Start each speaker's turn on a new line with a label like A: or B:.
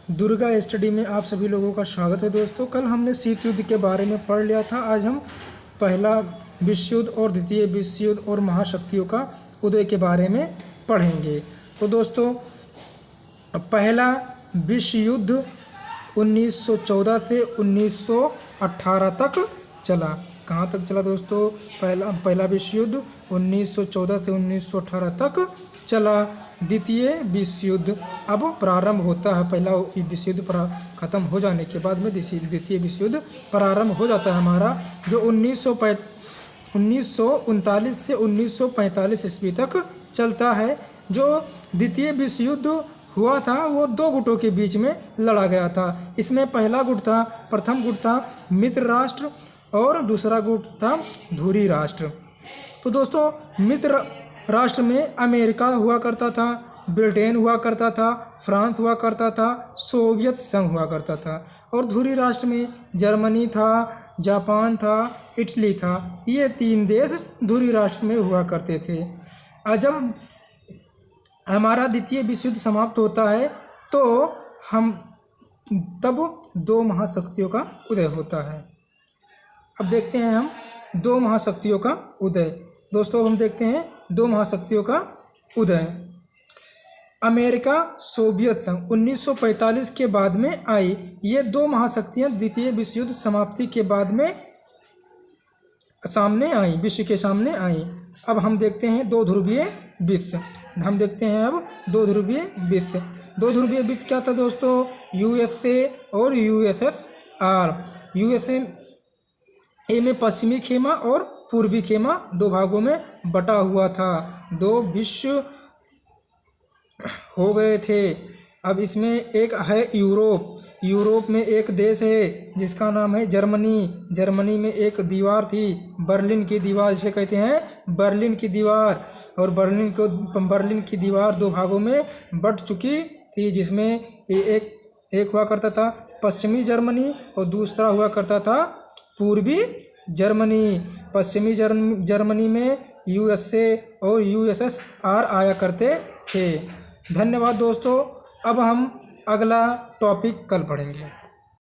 A: Durga study में आप सभी लोगों का स्वागत है दोस्तों। कल हमने शीत युद्ध के बारे में पढ़ लिया था। आज हम पहला विश्व युद्ध और द्वितीय विश्व युद्ध और महाशक्तियों का उदय के बारे में पढ़ेंगे। तो दोस्तों, पहला विश्व युद्ध 1914 से 1918 तक चला। कहाँ तक चला दोस्तों? पहला विश्व युद्ध 1914 से 1918 तक चला। द्वितीय विश्व युद्ध अब प्रारंभ होता है। पहला विश्व युद्ध खत्म हो जाने के बाद में द्वितीय विश्व युद्ध प्रारंभ हो जाता है हमारा, जो 1939 से 1945 ईस्वी तक चलता है। जो द्वितीय विश्व युद्ध हुआ था वो दो गुटों के बीच में लड़ा गया था। इसमें प्रथम गुट था मित्र राष्ट्र और दूसरा गुट था धुरी राष्ट्र। तो दोस्तों, मित्र राष्ट्र में अमेरिका हुआ करता था, ब्रिटेन हुआ करता था, फ्रांस हुआ करता था, सोवियत संघ हुआ करता था। और धुरी राष्ट्र में जर्मनी था, जापान था, इटली था। ये तीन देश धुरी राष्ट्र में हुआ करते थे। जब हमारा द्वितीय विश्व युद्ध समाप्त होता है तो तब दो महाशक्तियों का उदय होता है। अब देखते हैं हम दो महाशक्तियों का उदय। दोस्तों, हम देखते हैं दो महाशक्तियों का उदय। अमेरिका, सोवियत संघ 1945 के बाद में आई। ये दो महाशक्तियां द्वितीय विश्व युद्ध समाप्ति के बाद में सामने आई, विश्व के सामने आई। अब हम देखते हैं दो ध्रुवीय विश्व। हम देखते हैं अब दो ध्रुवीय विश्व। दो ध्रुवीय विश्व क्या था दोस्तों? यूएसए और यूएसएसआर। यूएसए में पश्चिमी खेमा और पूर्वी खेमा दो भागों में बटा हुआ था। दो विश्व हो गए थे। अब इसमें एक है यूरोप। यूरोप में एक देश है जिसका नाम है जर्मनी। जर्मनी में एक दीवार थी, बर्लिन की दीवार जिसे कहते हैं, बर्लिन की दीवार। और बर्लिन की दीवार दो भागों में बट चुकी थी, जिसमें एक हुआ करता था पश्चिमी जर्मनी और दूसरा हुआ करता था पूर्वी जर्मनी। पश्चिमी जर्मनी में यूएसए और यूएसएसआर आया करते थे। धन्यवाद दोस्तों। अब हम अगला टॉपिक कल पढ़ेंगे।